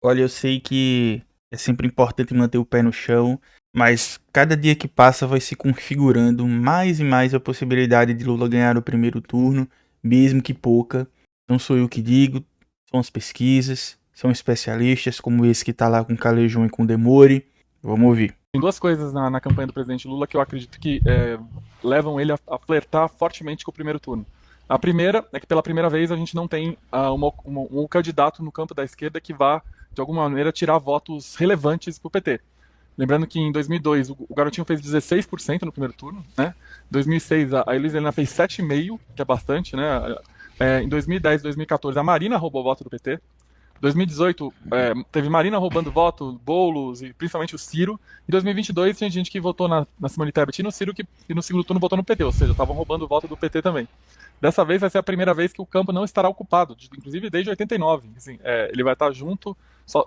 Olha, eu sei que é sempre importante manter o pé no chão, mas cada dia que passa vai se configurando mais e mais a possibilidade de Lula ganhar o primeiro turno, mesmo que pouca. Não sou eu que digo, são as pesquisas, são especialistas como esse que tá lá com Calejão e com Demore. Vamos ouvir. Tem duas coisas na campanha do presidente Lula que eu acredito que levam ele a flertar fortemente com o primeiro turno. A primeira é que pela primeira vez a gente não tem um candidato no campo da esquerda que vá, de alguma maneira, tirar votos relevantes para o PT. Lembrando que em 2002 o Garotinho fez 16% no primeiro turno, né? Em 2006 a Elis Helena fez 7,5%, que é bastante, né? Em 2010, 2014 a Marina roubou o voto do PT. 2018 teve Marina roubando voto, Boulos e principalmente o Ciro. Em 2022 tinha gente que votou na Simone Tebet e no Ciro que no segundo turno votou no PT, ou seja, estavam roubando o voto do PT também. Dessa vez vai ser a primeira vez que o campo não estará ocupado, inclusive desde 89. Assim, ele vai estar junto,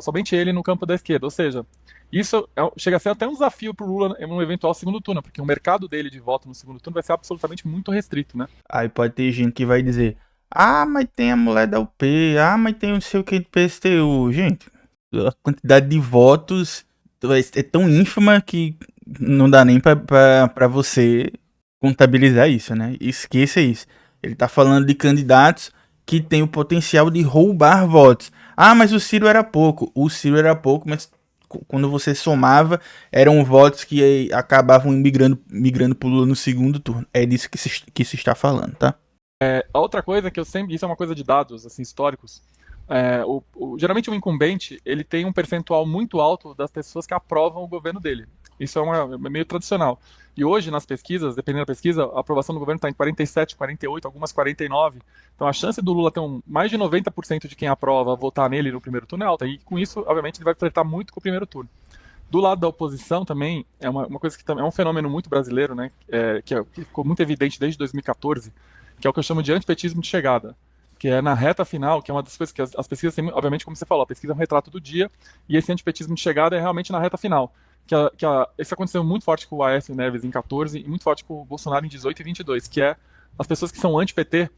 somente ele no campo da esquerda. Ou seja, isso chega a ser até um desafio para o Lula em um eventual segundo turno, porque o mercado dele de voto no segundo turno vai ser absolutamente muito restrito, né? Aí pode ter gente que vai dizer: ah, mas tem a mulher da UP, ah, mas tem não sei o que do PSTU. Gente, a quantidade de votos é tão ínfima que não dá nem pra você contabilizar isso, né? Esqueça isso. Ele tá falando de candidatos que têm o potencial de roubar votos. Ah, mas o Ciro era pouco. O Ciro era pouco, mas quando você somava, eram votos que acabavam migrando pro Lula no segundo turno. É disso que se está falando, tá? A outra coisa que eu sempre, isso é uma coisa de dados assim históricos. Geralmente o incumbente ele tem um percentual muito alto das pessoas que aprovam o governo dele. Isso é meio tradicional. E hoje nas pesquisas, dependendo da pesquisa, a aprovação do governo está em 47, 48, algumas 49. Então a chance do Lula ter mais de 90% de quem aprova votar nele no primeiro turno é alta. E com isso, obviamente, ele vai flertar muito com o primeiro turno. Do lado da oposição também é uma coisa que também é um fenômeno muito brasileiro, né? Que ficou muito evidente desde 2014, que é o que eu chamo de antipetismo de chegada, que é na reta final, que é uma das coisas que as pesquisas têm, obviamente, como você falou, a pesquisa é um retrato do dia, e esse antipetismo de chegada é realmente na reta final. Isso aconteceu muito forte com o Aécio Neves em 14 e muito forte com o Bolsonaro em 18 e 22, que é as pessoas que são anti-PT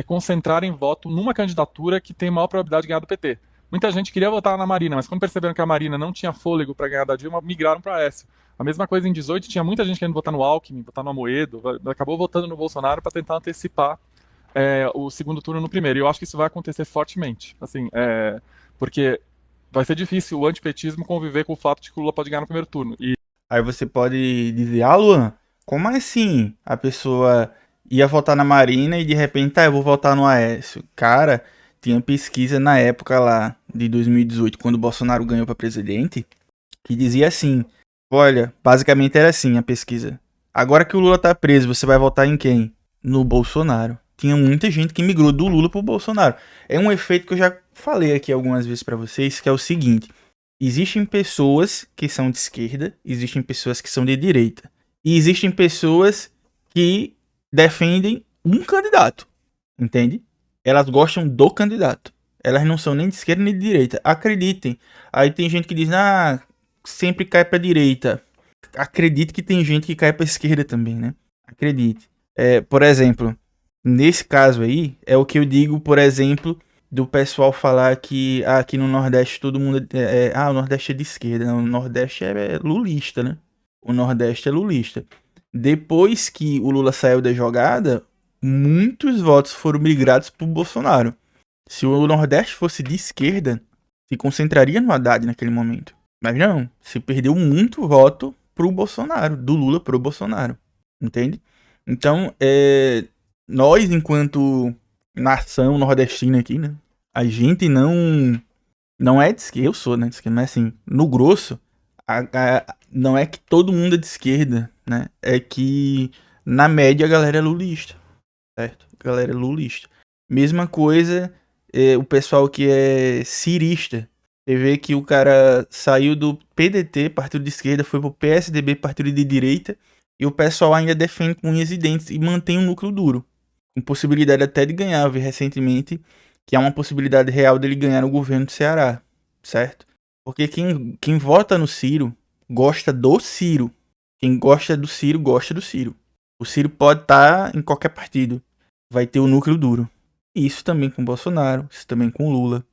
concentrarem voto numa candidatura que tem maior probabilidade de ganhar do PT. Muita gente queria votar na Marina, mas quando perceberam que a Marina não tinha fôlego para ganhar da Dilma, migraram para Aécio. A mesma coisa em 18, tinha muita gente querendo votar no Alckmin, votar no Amoedo, acabou votando no Bolsonaro para tentar antecipar o segundo turno no primeiro. E eu acho que isso vai acontecer fortemente, assim, porque vai ser difícil o antipetismo conviver com o fato de que o Lula pode ganhar no primeiro turno. E Aí você pode dizer: ah, Luan, como assim? A pessoa ia votar na Marina e de repente, tá, eu vou votar no Aécio. Cara, tinha pesquisa na época lá de 2018, quando o Bolsonaro ganhou pra presidente, que dizia assim: olha, basicamente era assim a pesquisa. Agora que o Lula tá preso, você vai votar em quem? No Bolsonaro. Tinha muita gente que migrou do Lula pro Bolsonaro. É um efeito que eu já falei aqui algumas vezes pra vocês, que é o seguinte: existem pessoas que são de esquerda, existem pessoas que são de direita. E existem pessoas que defendem um candidato, entende? Elas gostam do candidato. Elas não são nem de esquerda nem de direita. Acreditem. Aí tem gente que diz: ah, sempre cai pra direita. Acredite que tem gente que cai pra esquerda também, né? Acredite. Por exemplo, nesse caso aí, é o que eu digo, por exemplo, do pessoal falar que aqui no Nordeste todo mundo o Nordeste é de esquerda. Não, o Nordeste é lulista, né? O Nordeste é lulista. Depois que o Lula saiu da jogada, muitos votos foram migrados pro Bolsonaro. Se o Nordeste fosse de esquerda, se concentraria no Haddad naquele momento. Mas não, se perdeu muito voto pro Bolsonaro, do Lula pro Bolsonaro. Entende? Então, nós, enquanto nação nordestina aqui, né? A gente não é de esquerda. Eu sou, né? De esquerda, mas assim, no grosso, não é que todo mundo é de esquerda, né? É que, na média, a galera é lulista, certo? A galera é lulista. Mesma coisa, o pessoal que é cirista. Você vê que o cara saiu do PDT, partido de esquerda, foi pro PSDB, partido de direita, e o pessoal ainda defende com unhas e dentes e mantém um núcleo duro. Com possibilidade até de ganhar. Eu vi recentemente que há uma possibilidade real dele ganhar no governo do Ceará, certo? Porque quem vota no Ciro gosta do Ciro. Quem gosta do Ciro gosta do Ciro. O Ciro pode estar em qualquer partido, vai ter o núcleo duro. E isso também com o Bolsonaro, isso também com o Lula.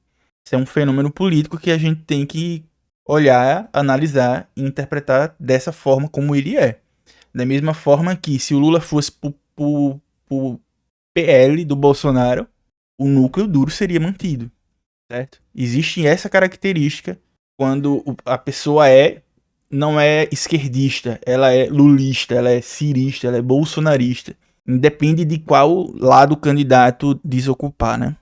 Isso é um fenômeno político que a gente tem que olhar, analisar e interpretar dessa forma como ele é. Da mesma forma que se o Lula fosse pro PL do Bolsonaro, o núcleo duro seria mantido, certo? Existe essa característica quando a pessoa não é esquerdista, ela é lulista, ela é cirista, ela é bolsonarista. Independe de qual lado o candidato desocupar, né?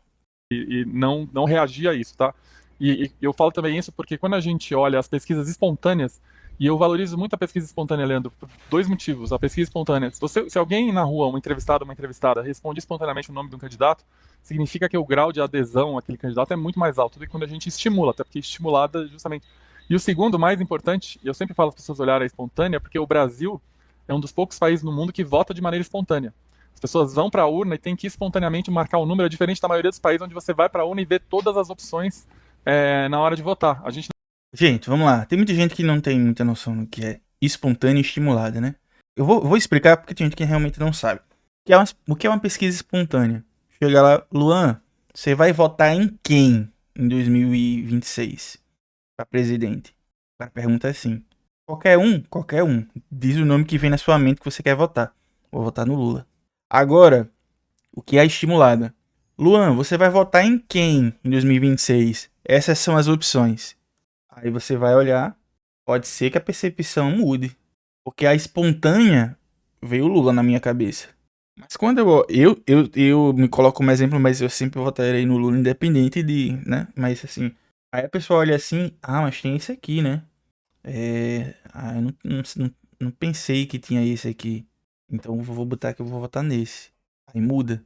E não reagir a isso, tá? E eu falo também isso porque quando a gente olha as pesquisas espontâneas, e eu valorizo muito a pesquisa espontânea, Leandro, por dois motivos. A pesquisa espontânea, se alguém na rua, um entrevistado, uma entrevistada, responde espontaneamente o nome de um candidato, significa que o grau de adesão àquele candidato é muito mais alto do que quando a gente estimula, até porque estimulada justamente. E o segundo, mais importante, e eu sempre falo para as pessoas olharem a espontânea, porque o Brasil é um dos poucos países no mundo que vota de maneira espontânea. As pessoas vão para a urna e tem que espontaneamente marcar um número, diferente da maioria dos países onde você vai para a urna e vê todas as opções na hora de votar. A gente Gente, vamos lá. Tem muita gente que não tem muita noção do que é espontânea e estimulada, né? Eu vou explicar porque tem gente que realmente não sabe. O que é uma pesquisa espontânea? Chega lá, Luan, você vai votar em quem em 2026 para presidente? A pergunta é assim. Qualquer um? Qualquer um. Diz o nome que vem na sua mente que você quer votar. Vou votar no Lula. Agora, o que é estimulada? Luan, você vai votar em quem em 2026? Essas são as opções. Aí você vai olhar, pode ser que a percepção mude. Porque a espontânea veio o Lula na minha cabeça. Mas quando eu me coloco como exemplo, mas eu sempre votarei no Lula independente de, né? Mas assim, aí a pessoa olha assim, mas tem esse aqui, né? Eu não pensei que tinha esse aqui. Então eu vou botar que eu vou votar nesse. Aí muda.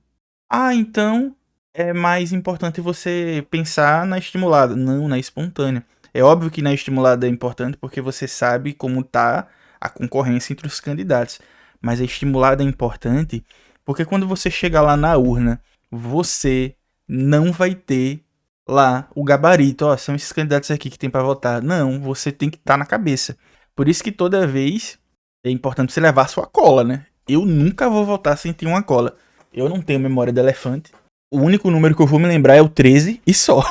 Então é mais importante você pensar na estimulada, não na espontânea. É óbvio que na estimulada é importante porque você sabe como tá a concorrência entre os candidatos. Mas a estimulada é importante porque quando você chegar lá na urna, você não vai ter lá o gabarito. São esses candidatos aqui que tem para votar. Não, você tem que estar na cabeça. Por isso que toda vez é importante você levar sua cola, né? Eu nunca vou votar sem ter uma cola. Eu não tenho memória de elefante. O único número que eu vou me lembrar é o 13 e só.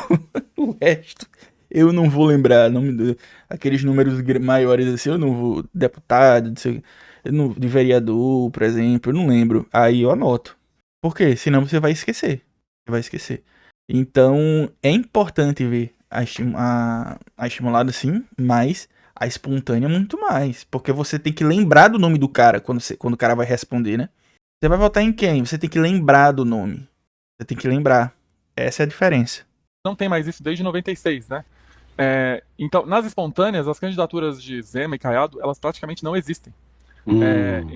O resto eu não vou lembrar. Aqueles números maiores assim, eu não vou. Deputado, de vereador, por exemplo, eu não lembro. Aí eu anoto. Por quê? Senão você vai esquecer. Você vai esquecer. Então é importante ver a estimulada sim, mas a espontânea muito mais. Porque você tem que lembrar do nome do cara quando o cara vai responder, né? Você vai votar em quem? Você tem que lembrar do nome. Você tem que lembrar. Essa é a diferença. não tem mais isso desde 96, né? Então, nas espontâneas, as candidaturas de Zema e Caiado, elas praticamente não existem.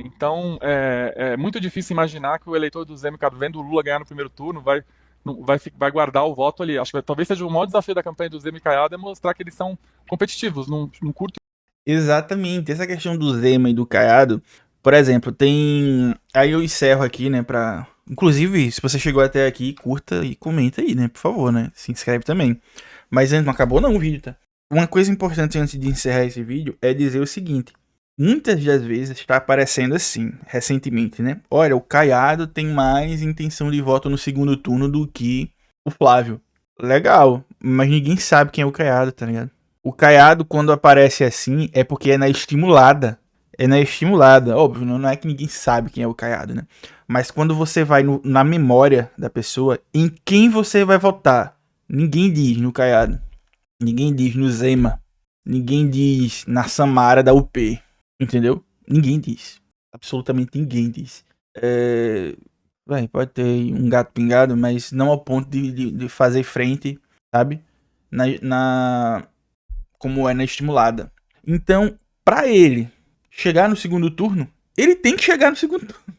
Então, é muito difícil imaginar que o eleitor do Zema e Caiado, vendo o Lula ganhar no primeiro turno, vai guardar o voto ali. Acho que talvez seja o maior desafio da campanha do Zema e Caiado é mostrar que eles são competitivos num curto. Exatamente. Essa questão do Zema e do Caiado, por exemplo, tem. Aí eu encerro aqui, né, pra. Inclusive, se você chegou até aqui, curta e comenta aí, né, por favor, né? Se inscreve também. Mas antes, não acabou não o vídeo, tá? Uma coisa importante antes de encerrar esse vídeo é dizer o seguinte. Muitas das vezes está aparecendo assim, recentemente, né? Olha, o Caiado tem mais intenção de voto no segundo turno do que o Flávio. Legal, mas ninguém sabe quem é o Caiado, tá ligado? O Caiado, quando aparece assim, é porque é na estimulada. É na estimulada. Óbvio, não é que ninguém sabe quem é o Caiado, né? Mas quando você vai na memória da pessoa, em quem você vai votar? Ninguém diz no Caiado. Ninguém diz no Zema. Ninguém diz na Samara da UP. Entendeu? Ninguém diz. Absolutamente ninguém diz. Pode ter um gato pingado, mas não ao ponto de fazer frente, sabe? Como é na estimulada. Então, pra ele chegar no segundo turno, ele tem que chegar no segundo turno.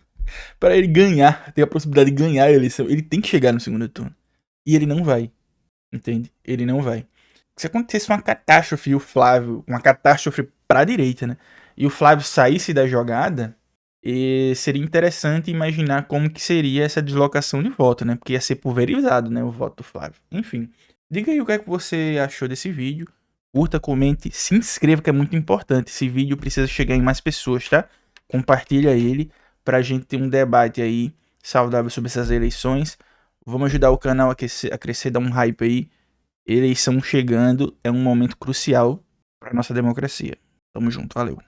Pra ele ganhar, ter a possibilidade de ganhar a eleição, ele tem que chegar no segundo turno. E ele não vai. Entende? Ele não vai. Se acontecesse uma catástrofe e o Flávio, uma catástrofe pra direita, né? E o Flávio saísse da jogada, seria interessante imaginar como que seria essa deslocação de voto, né? Porque ia ser pulverizado, né, o voto do Flávio. Enfim, diga aí o que é que você achou desse vídeo. Curta, comente, se inscreva que é muito importante. Esse vídeo precisa chegar em mais pessoas, tá? Compartilha ele pra gente ter um debate aí saudável sobre essas eleições. Vamos ajudar o canal a crescer, dar um hype aí. Eleição chegando é um momento crucial para nossa democracia. Tamo junto, valeu.